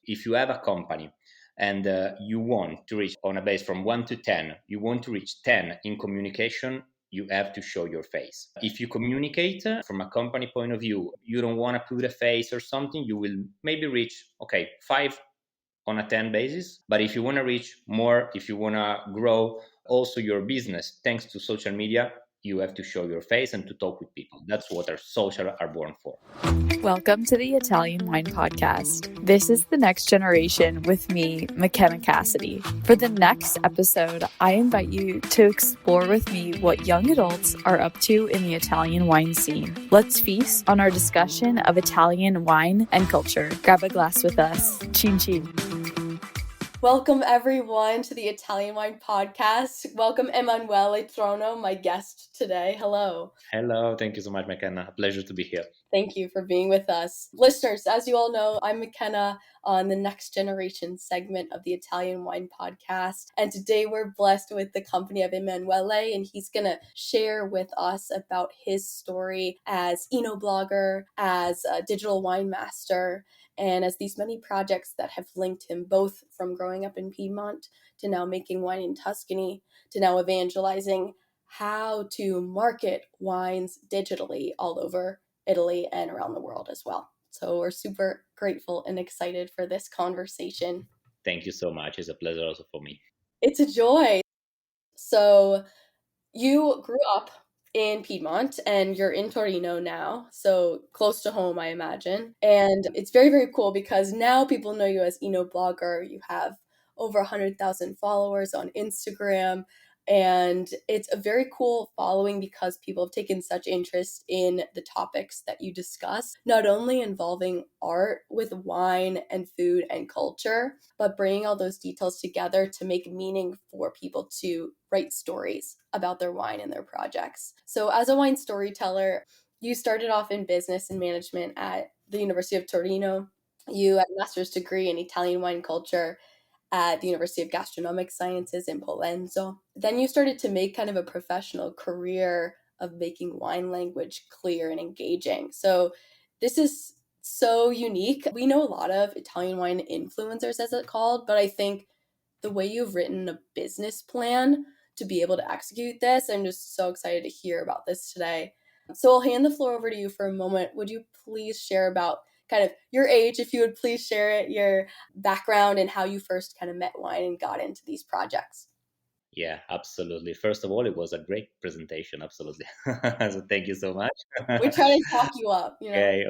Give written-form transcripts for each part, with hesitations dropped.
if you have a company and you want to reach on a base from 1 to 10, you want to reach 10 in communication, you have to show your face. If you communicate from a company point of view, you don't want to put a face or something, you will maybe reach, 5 on a 10 basis. But if you want to reach more, if you want to grow also your business, thanks to social media, you have to show your face and to talk with people. That's what our social are born for. Welcome to the Italian Wine Podcast. This is the next generation with me, McKenna Cassidy. For the next episode, I invite you to explore with me what young adults are up to in the Italian wine scene. Let's feast on our discussion of Italian wine and culture. Grab a glass with us. Chin chin. Welcome everyone to the Italian Wine Podcast. Welcome Emanuele Trono, my guest today. Hello. Hello, thank you so much, McKenna. Pleasure to be here. Thank you for being with us. Listeners, as you all know, I'm McKenna on the Next Generation segment of the Italian Wine Podcast. And today we're blessed with the company of Emanuele, and he's going to share with us about his story as Enoblogger, as a digital wine master, and as these many projects that have linked him both from growing up in Piedmont to now making wine in Tuscany to now evangelizing how to market wines digitally all over Italy and around the world as well. So we're super grateful and excited for this conversation. Thank you so much. It's a pleasure also for me. It's a joy. So you grew up in Piedmont and you're in Torino now, so close to home, I imagine. And it's very, very cool because now people know you as Enoblogger. You have over 100,000 followers on Instagram. And it's a very cool following because people have taken such interest in the topics that you discuss, not only involving art with wine and food and culture, but bringing all those details together to make meaning for people to write stories about their wine and their projects. So as a wine storyteller, you started off in business and management at the University of Torino. You had a master's degree in Italian wine culture at the University of Gastronomic Sciences in Polenzo. Then you started to make kind of a professional career of making wine language clear and engaging. So this is so unique. We know a lot of Italian wine influencers, as it's called, but I think the way you've written a business plan to be able to execute this, I'm just so excited to hear about this today. So I'll hand the floor over to you for a moment. Would you please share about kind of your age, if you would please share it, your background and how you first kind of met wine and got into these projects? Yeah, absolutely. First of all, it was a great presentation. Absolutely. So thank you so much. We try to talk you up, you know. Okay,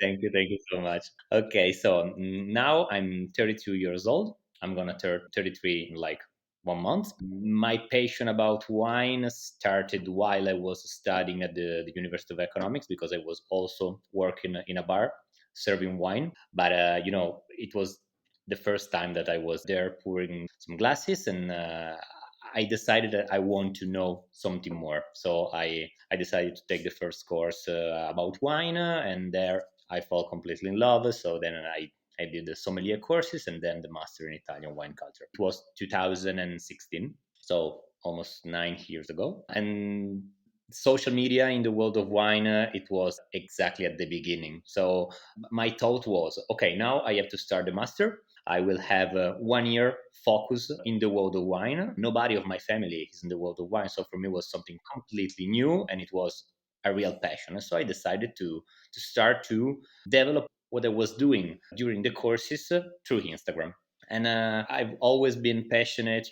thank you so much. Okay, so now I'm 32 years old. I'm gonna turn 33 in like 1 month. My passion about wine started while I was studying at the University of Economics because I was also working in a bar serving wine. But it was the first time that I was there pouring some glasses, and I decided that I want to know something more. So I decided to take the first course about wine, and there I fell completely in love. So then I did the sommelier courses and then the master in Italian wine culture. It was 2016, so almost 9 years ago. And social media in the world of wine, it was exactly at the beginning. So my thought was, okay, now I have to start the master. I will have 1 year focus in the world of wine. Nobody of my family is in the world of wine. So for me, it was something completely new and it was a real passion. And so I decided to start to develop what I was doing during the courses through Instagram. And I've always been passionate,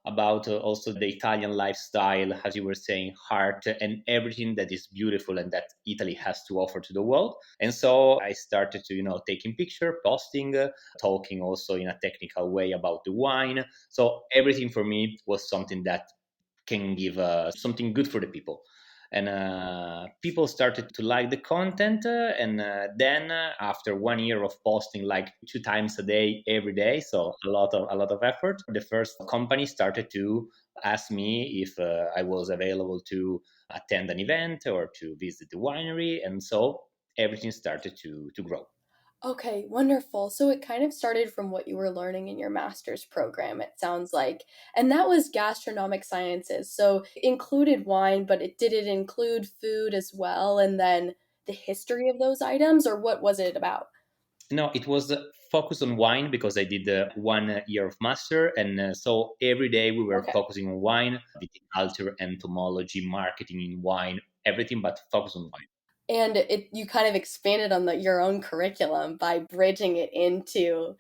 about also the Italian lifestyle, as you were saying, heart and everything that is beautiful and that Italy has to offer to the world. And so I started to, taking picture, posting, talking also in a technical way about the wine. So everything for me was something that can give something good for the people. And people started to like the content, and then after 1 year of posting like 2 times a day every day, so a lot of effort, the first company started to ask me if I was available to attend an event or to visit the winery, and so everything started to grow. Okay, wonderful. So it kind of started from what you were learning in your master's program, it sounds like. And that was gastronomic sciences. So it included wine, but did it include food as well? And then the history of those items, or what was it about? No, it was focused on wine because I did 1 year of master, and so every day we were Okay. focusing on wine, viticulture, entomology, marketing in wine, everything, but focus on wine. And you kind of expanded on your own curriculum by bridging it into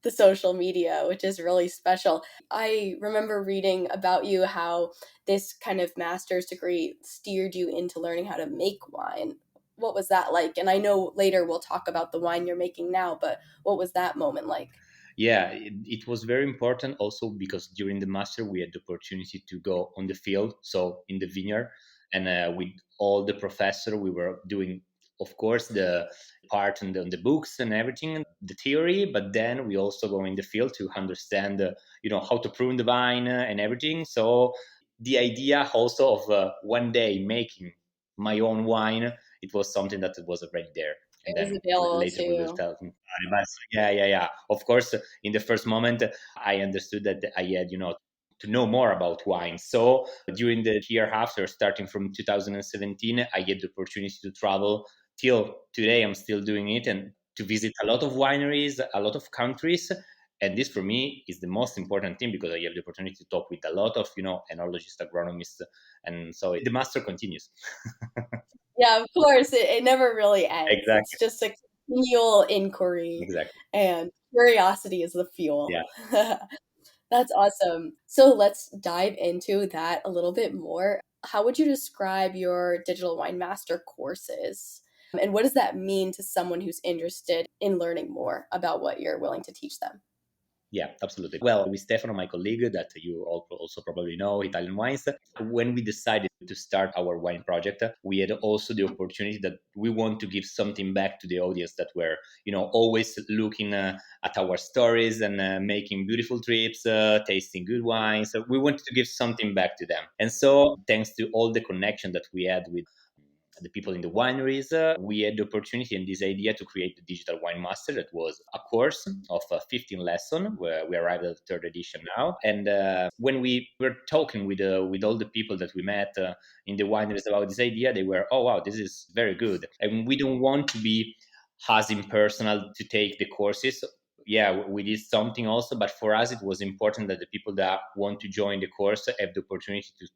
the social media, which is really special. I remember reading about you how this kind of master's degree steered you into learning how to make wine. What was that like? And I know later we'll talk about the wine you're making now, but what was that moment like? Yeah, it was very important also because during the master we had the opportunity to go on the field, so in the vineyard, and with all the professor we were doing, of course, the part on the books and everything, the theory, but then we also go in the field to understand, how to prune the vine and everything. So the idea also of one day making my own wine, it was something that was already there. And It was then available later we will to. tell. But yeah, yeah, yeah. Of course, in the first moment, I understood that I had, to know more about wine. So during the year after, starting from 2017, I had the opportunity to travel. Till today, I'm still doing it and to visit a lot of wineries, a lot of countries. And this for me is the most important thing because I have the opportunity to talk with a lot of, enologists, agronomists. And so the master continues. Yeah, of course. It never really ends. It's Exactly. just a continual inquiry, Exactly. and curiosity is the fuel. Yeah. That's awesome. So let's dive into that a little bit more. How would you describe your digital wine master courses? And what does that mean to someone who's interested in learning more about what you're willing to teach them? Yeah, absolutely. Well, with Stefano, my colleague, that you also probably know, Italian Wines, when we decided to start our wine project, we had also the opportunity that we want to give something back to the audience that were, always looking at our stories and making beautiful trips, tasting good wines. So we wanted to give something back to them. And so, thanks to all the connection that we had with the people in the wineries, we had the opportunity and this idea to create the digital wine master. That was a course of 15 lessons where we arrived at the third edition now. And when we were talking with all the people that we met in the wineries about this idea, they were, oh wow, this is very good, and we don't want to be as impersonal to take the courses. Yeah, we did something also, but for us it was important that the people that want to join the course have the opportunity to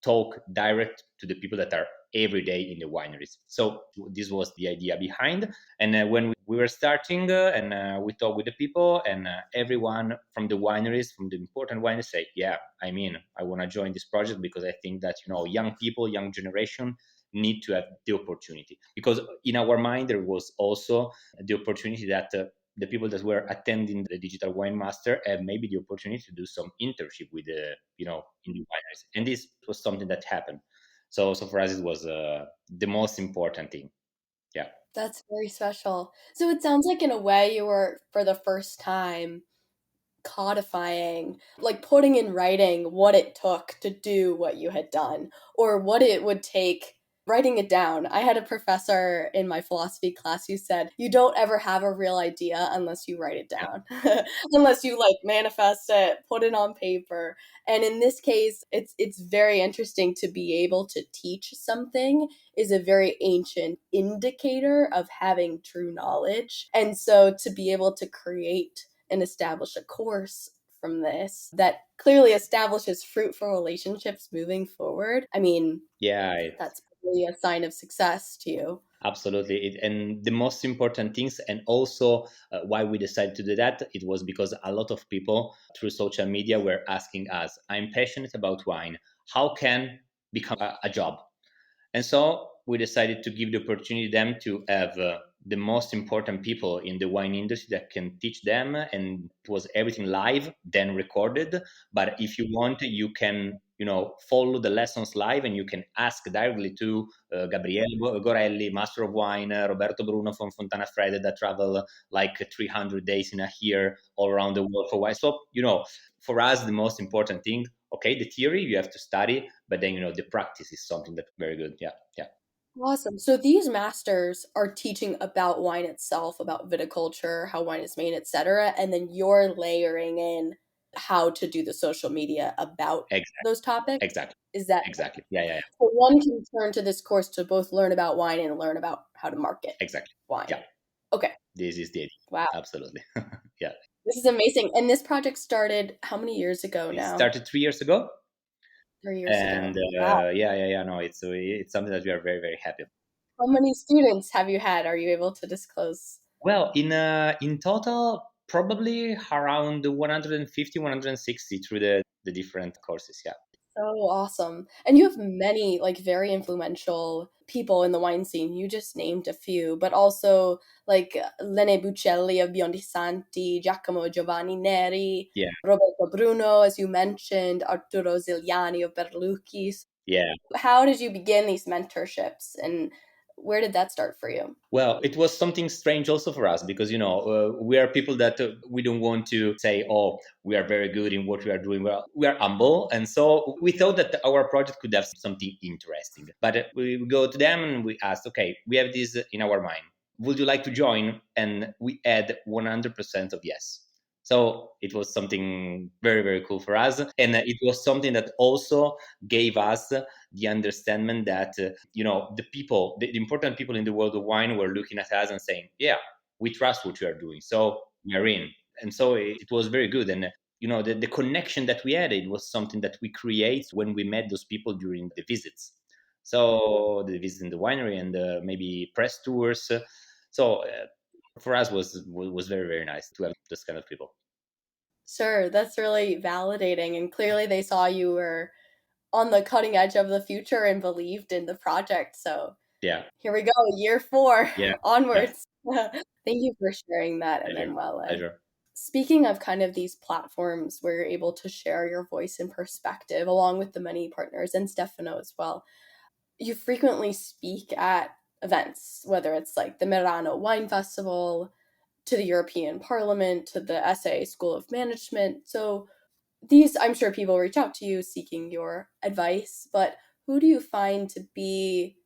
talk direct to the people that are every day in the wineries. So this was the idea behind. And when we were starting and we talked with the people, and everyone from the wineries, from the important wineries, say, "Yeah, I want to join this project because I think that young people, young generation." Need to have the opportunity because in our mind there was also the opportunity that the people that were attending the digital wine master have maybe the opportunity to do some internship with the in the wineries, and this was something that happened. So for us it was the most important thing. Yeah. That's very special. So it sounds like in a way you were for the first time codifying, like putting in writing what it took to do what you had done or what it would take, writing it down. I had a professor in my philosophy class who said, you don't ever have a real idea unless you write it Yeah. down, unless you like manifest it, put it on paper. And in this case, it's very interesting to be able to teach something is a very ancient indicator of having true knowledge. And so to be able to create and establish a course from this that clearly establishes fruitful relationships moving forward. I mean, Yeah, that's probably a sign of success to you. absolutely. And the most important things, and also why we decided to do that, it was because a lot of people through social media were asking us, I'm passionate about wine, how can become a job? And so we decided to give the opportunity them to have the most important people in the wine industry that can teach them. And it was everything live, then recorded. But if you want, you can, follow the lessons live, and you can ask directly to Gabriele Gorelli, Master of Wine, Roberto Bruno from Fontana Fredda that travel like 300 days in a year all around the world for wine. So, for us, the most important thing, okay, the theory you have to study, but then the practice is something that's very good. Yeah, yeah, Awesome. So these masters are teaching about wine itself, about viticulture, how wine is made, etc. And then you're layering in how to do the social media about exactly, those topics. exactly, Is that exactly. Yeah, yeah, yeah, so one can turn to this course to both learn about wine and learn about how to market exactly. wine. Yeah. Okay. This is the idea. Wow. Absolutely. Yeah. This is amazing. And this project started how many years ago It now? started 3 years ago. 3 years And ago. Wow. yeah. No, it's something that we are very, very happy. How many students have you had? Are you able to disclose? Well, in total, probably around 150, 160 through the different courses. Yeah. So awesome. And you have many, like, very influential people in the wine scene. You just named a few, but also like Lene Buccelli of Biondi Santi, Giacomo Giovanni Neri, Yeah. Roberto Bruno, as you mentioned, Arturo Zigliani of Berlucchi's. Yeah. How did you begin these mentorships and where did that start for you? Well, it was something strange also for us because we are people that we don't want to say, "Oh, we are very good in what we are doing." Well, we are humble, and so we thought that our project could have something interesting. But we go to them and we asked, "Okay, we have this in our mind. Would you like to join?" And we had 100% of yes. So it was something very, very cool for us, and it was something that also gave us the understanding that the people, the important people in the world of wine were looking at us and saying, yeah, we trust what you are doing, so we're in. And so it was very good. And the connection that we had, it was something that we create when we met those people during the visits, so the visit in the winery and maybe press tours. So for us was very, very nice to have this kind of people. Sure, that's really validating. And clearly they saw you were on the cutting edge of the future and believed in the project. So Yeah. here we go, year 4 Yeah. Yeah. onwards. Thank you for sharing that, Pleasure. Emanuele. Pleasure. Speaking of kind of these platforms where you're able to share your voice and perspective along with the many partners and Stefano as well, you frequently speak at events, whether it's like the Merano Wine Festival, to the European Parliament, to the SA School of Management. So these, I'm sure people reach out to you seeking your advice, but who do you find to be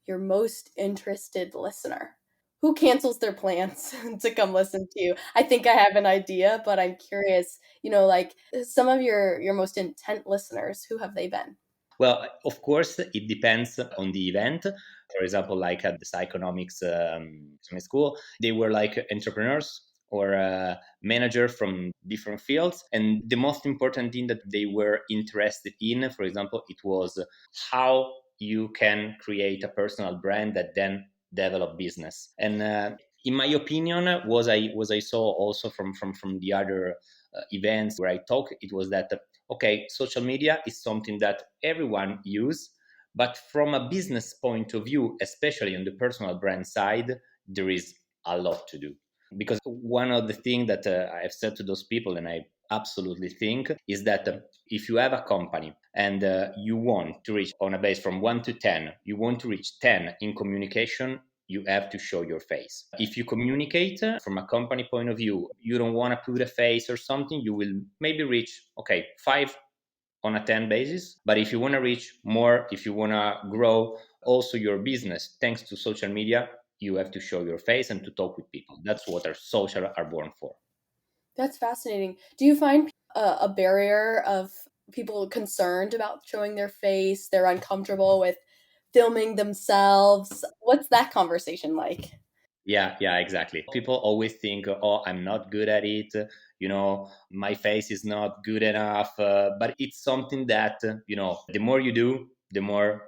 your most interested listener? Who cancels their plans to come listen to you? I think I have an idea, but I'm curious, like some of your most intent listeners, who have they been? Well, of course, it depends on the event. For example, like at the Psychonomics school, they were like entrepreneurs or manager from different fields. And the most important thing that they were interested in, for example, it was how you can create a personal brand that then develop business. And in my opinion, was I saw also from the other events where I talk, it was that okay, social media is something that everyone use, but from a business point of view, especially on the personal brand side, there is a lot to do. Because one of the things that I've said to those people, and I absolutely think, is that if you have a company and you want to reach on a base from 1 to 10, you want to reach 10 in communication, you have to show your face. If you communicate from a company point of view, you don't want to put a face or something, you will maybe reach, okay, 5 on a 10 basis. But if you want to reach more, if you want to grow also your business thanks to social media, you have to show your face and to talk with people. That's what our social are born for. That's fascinating. Do you find a barrier of people concerned about showing their face? They're uncomfortable with filming themselves. What's that conversation like? Yeah, exactly. People always think, oh, I'm not good at it. My face is not good enough. But it's something that, the more you do, the more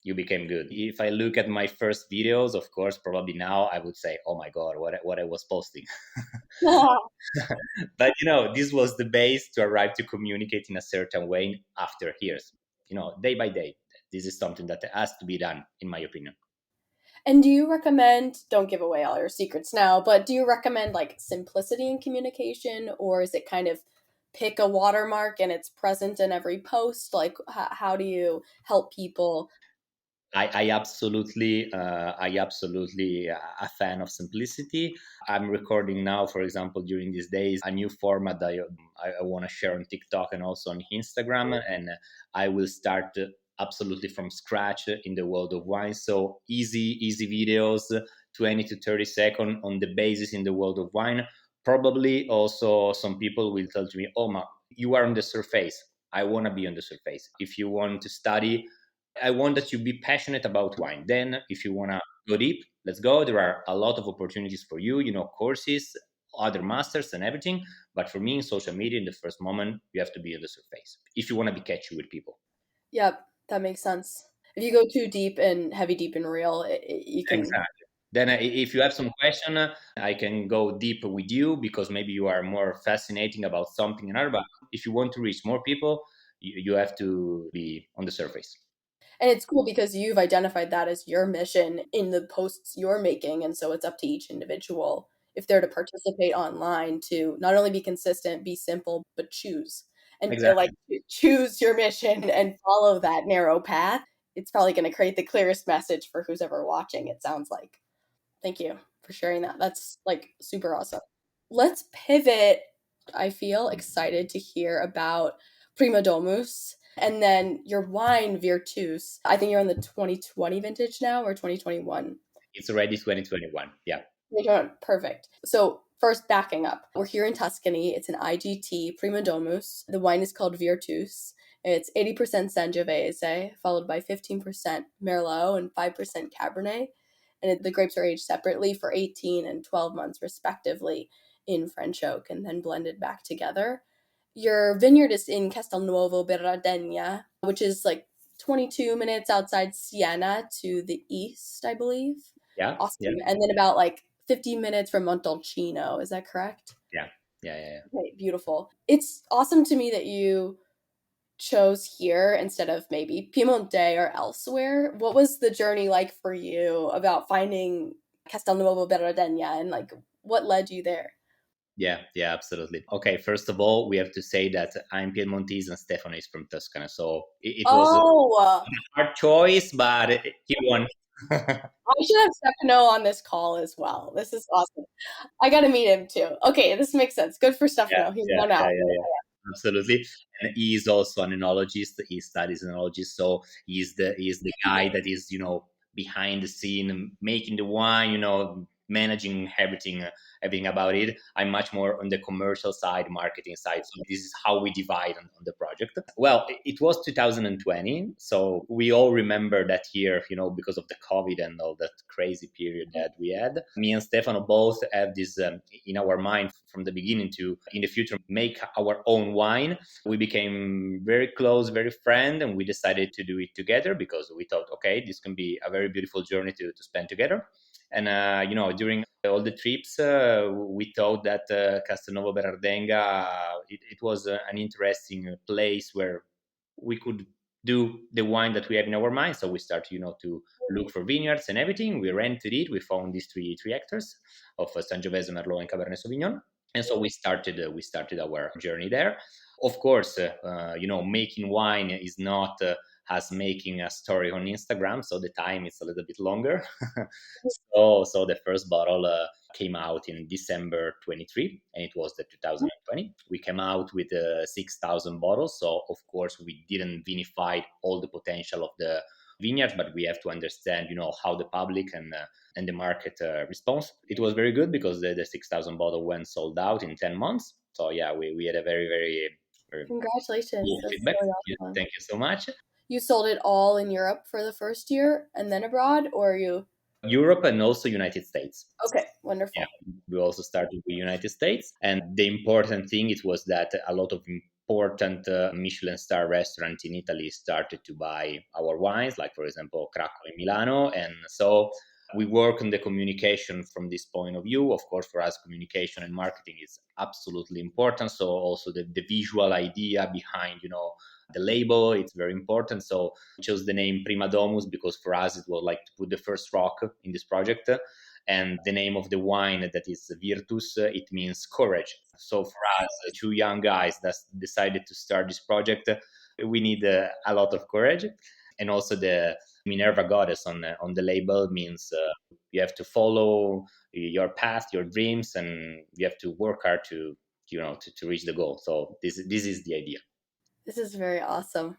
you became good. If I look at my first videos, of course, probably now I would say, oh my God, what I was posting. But, this was the base to arrive to communicate in a certain way after years, day by day. This is something that has to be done, in my opinion. And do you recommend, don't give away all your secrets now, but do you recommend like simplicity in communication, or is it kind of pick a watermark and it's present in every post? Like, how do you help people? I absolutely a fan of simplicity. I'm recording now, for example, during these days, a new format that I want to share on TikTok and also on Instagram, and I will start absolutely from scratch in the world of wine. So easy videos, 20 to 30 seconds on the basis in the world of wine. Probably also some people will tell to me, "Oh, ma, you are on the surface. I want to be on the surface. If you want to study." I want that you be passionate about wine. Then, if you want to go deep, let's go. There are a lot of opportunities for you, courses, other masters, and everything. But for me, in social media, in the first moment, you have to be on the surface if you want to be catchy with people. Yep, that makes sense. If you go too deep and heavy deep and real, you can. Exactly. Then, if you have some question, I can go deep with you because maybe you are more fascinating about something and other. But if you want to reach more people, you have to be on the surface. And it's cool because you've identified that as your mission in the posts you're making. And so it's up to each individual, if they're to participate online, to not only be consistent, be simple, but choose. And to like Exactly. choose your mission and follow that narrow path. It's probably going to create the clearest message for who's ever watching, it sounds like. Thank you for sharing that. That's like super awesome. Let's pivot. I feel excited to hear about Prima Domus and then your wine Virtus. I think you're in the 2020 vintage now or 2021. It's already 2021. Yeah. 2021. Perfect. So, first, backing up, we're here in Tuscany. It's an IGT Prima Domus. The wine is called Virtus. It's 80% Sangiovese, followed by 15% Merlot and 5% Cabernet. And the grapes are aged separately for 18 and 12 months, respectively, in French oak and then blended back together. Your vineyard is in Castelnuovo Berardegna, which is like 22 minutes outside Siena to the east, I believe. Yeah. Yeah. Awesome. And then about like 50 minutes from Montalcino. Is that correct? Yeah. Yeah. Yeah. Okay, beautiful. It's awesome to me that you chose here instead of maybe Piemonte or elsewhere. What was the journey like for you about finding Castelnuovo Berardegna and like what led you there? Yeah, yeah, absolutely. Okay, first of all, we have to say that I'm Piedmontese and Stefano is from Tuscany, so it was a Oh, hard choice, but he won. I should have Stefano on this call as well. This is awesome. I got to meet him too. Okay, this makes sense. Good for Yeah, Stefano. He's yeah, one yeah, out. yeah, yeah. Absolutely. And he is also an enologist. He studies enology, so he's the guy that is behind the scene, making the wine, managing everything about it. I'm much more on the commercial side, marketing side. So this is how we divide on the project. Well, it was 2020, so we all remember that year, because of the COVID and all that crazy period that we had. Me and Stefano both have this in our mind from the beginning to, in the future, make our own wine. We became very close, very friend, and we decided to do it together because we thought, okay, this can be a very beautiful journey to spend together. And during all the trips, we thought that Castelnuovo Berardenga, it was an interesting place where we could do the wine that we have in our mind. So we started, to look for vineyards and everything. We rented it. We found these three hectares of Sangiovese, Merlot, and Cabernet Sauvignon. And so we started our journey there. Of course, making wine is not as making a story on Instagram, so the time is a little bit longer. So the first bottle came out in December 23, and it was the 2020. We came out with 6,000 bottles. So of course we didn't vinify all the potential of the vineyards, but we have to understand, how the public and the market response. It was very good because the 6,000 bottle went sold out in 10 months. So yeah, we had a very, very, very Congratulations. cool That's feedback. really Yeah, awesome. thank you so much. You sold it all in Europe for the first year and then abroad, or you? Europe and also United States. Okay, Yeah, wonderful. we also started with United States, and the important thing it was that a lot of important Michelin star restaurants in Italy started to buy our wines, like for example Krakow and Milano, and so we work on the communication from this point of view. Of course, for us, communication and marketing is absolutely important. So also the visual idea behind, the label, it's very important. So we chose the name Prima Domus because for us it was like to put the first rock in this project. And the name of the wine that is Virtus, it means courage. So for us, two young guys that decided to start this project, we need a lot of courage. And also the Minerva goddess on the label means you have to follow your path, your dreams, and you have to work hard to to reach the goal. So this is the idea. This is very awesome.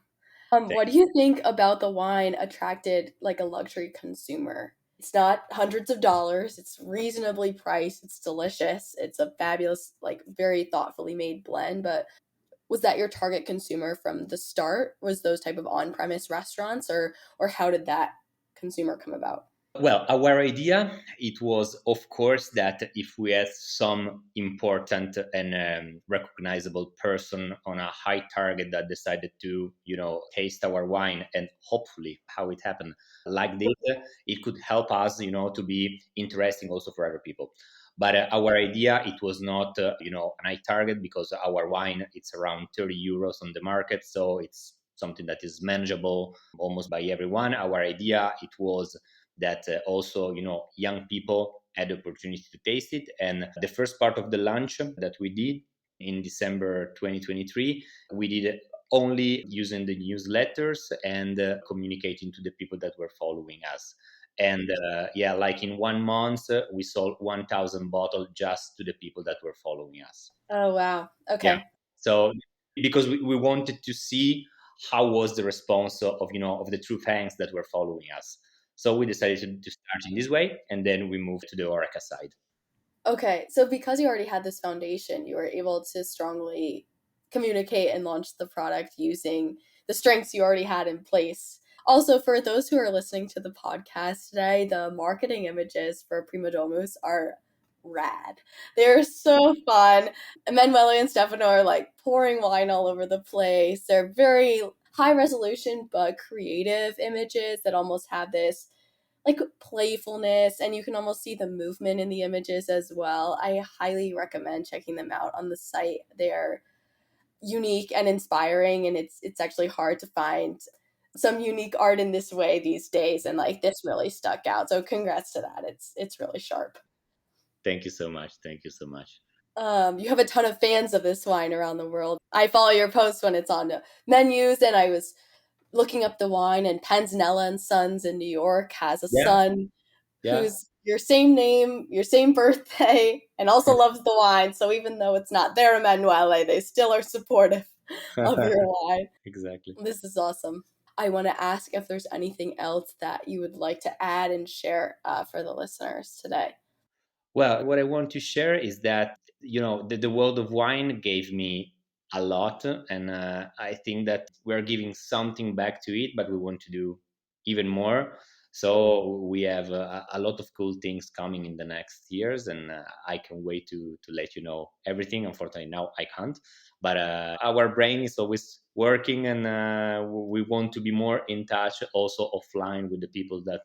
Thank What do you think about the wine attracted like a luxury consumer? It's not hundreds of dollars. It's reasonably priced. It's delicious. It's a fabulous, like very thoughtfully made blend. But Was that your target consumer from the start? Was those type of on-premise restaurants, or how did that consumer come about? Well, our idea, it was, of course, that if we had some important and recognizable person on a high target that decided to, taste our wine, and hopefully how it happened like this, it could help us, to be interesting also for other people. But our idea, it was not, an high target, because our wine, it's around 30 euros on the market. So it's something that is manageable almost by everyone. Our idea, it was that also, young people had the opportunity to taste it. And the first part of the launch that we did in December 2023, we did it only using the newsletters and communicating to the people that were following us. And yeah, like in 1 month, we sold 1,000 bottles just to the people that were following us. Oh, wow. Yeah. Okay. So because we wanted to see how was the response of the true fans that were following us. So we decided to start in this way, and then we moved to the Oreca side. Okay, so because you already had this foundation, you were able to strongly communicate and launch the product using the strengths you already had in place. Also, for those who are listening to the podcast today, the marketing images for Prima Domus are rad. They're so fun. Emanuele and Stefano are like pouring wine all over the place. They're very high resolution but creative images that almost have this like playfulness, and you can almost see the movement in the images as well. I highly recommend checking them out on the site. They're unique and inspiring, and it's actually hard to find some unique art in this way these days, and like this really stuck out. So congrats to that. It's really sharp. Thank you so much. Thank you so much. You have a ton of fans of this wine around the world. I follow your posts when it's on menus, and I was looking up the wine, and Panzanella and Sons in New York has a Yeah, son yeah. who's your same name, your same birthday, and also loves the wine. So even though it's not their Emanuele, they still are supportive of your wine. Exactly. This is awesome. I want to ask if there's anything else that you would like to add and share for the listeners today. Well, what I want to share is that, the world of wine gave me a lot. And I think that we're giving something back to it, but we want to do even more. So we have a lot of cool things coming in the next years, and I can wait to let you know everything. Unfortunately, now I can't, but our brain is always working, and we want to be more in touch also offline with the people that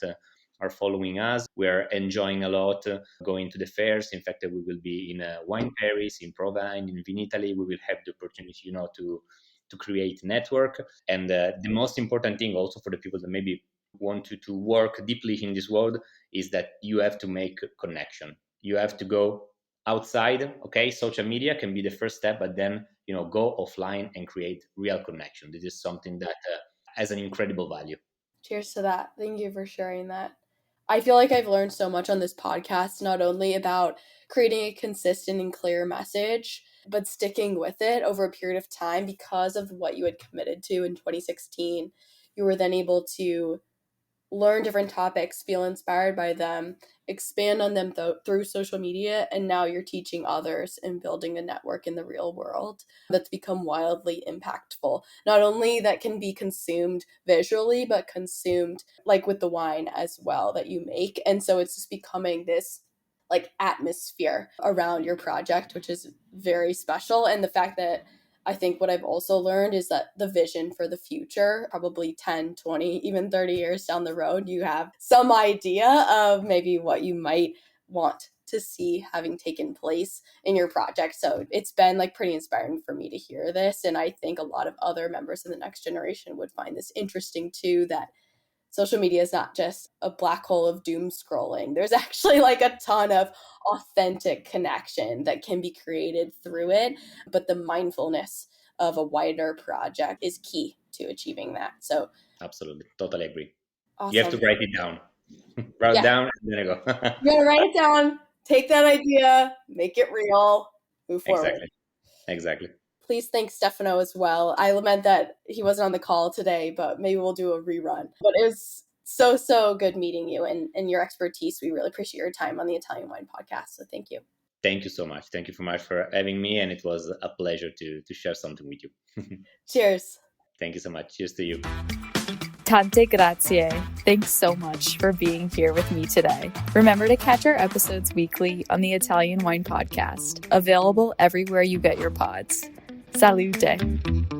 are following us. We're enjoying a lot going to the fairs. In fact, we will be in Wine Paris, in Provine, in Vinitaly. We will have the opportunity, to create network. And the most important thing also for the people that maybe want to work deeply in this world is that you have to make a connection. You have to go outside. Okay, social media can be the first step, but then go offline and create real connection. This is something that has an incredible value. Cheers to that. Thank you for sharing that. I feel like I've learned so much on this podcast, not only about creating a consistent and clear message, but sticking with it over a period of time because of what you had committed to in 2016. You were then able to learn different topics, feel inspired by them, expand on them through social media, and now you're teaching others and building a network in the real world that's become wildly impactful. Not only that can be consumed visually, but consumed like with the wine as well that you make. And so it's just becoming this like atmosphere around your project, which is very special. And the fact that I think what I've also learned is that the vision for the future, probably 10, 20, even 30 years down the road, you have some idea of maybe what you might want to see having taken place in your project. So it's been like pretty inspiring for me to hear this. And I think a lot of other members of the next generation would find this interesting too, that social media is not just a black hole of doom scrolling. There's actually like a ton of authentic connection that can be created through it, but the mindfulness of a wider project is key to achieving that. So Absolutely, totally agree. You have to awesome. write it down. Write it Yeah, down, and then I go. you gotta write it down, take that idea, make it real, move forward. Exactly. Exactly. Please thank Stefano as well. I lament that he wasn't on the call today, but maybe we'll do a rerun. But it was so, so good meeting you and your expertise. We really appreciate your time on the Italian Wine Podcast. So thank you. Thank you so much. Thank you so much for having me, and it was a pleasure to share something with you. Cheers. Thank you so much. Cheers to you. Tante grazie. Thanks so much for being here with me today. Remember to catch our episodes weekly on the Italian Wine Podcast, available everywhere you get your pods. Salute.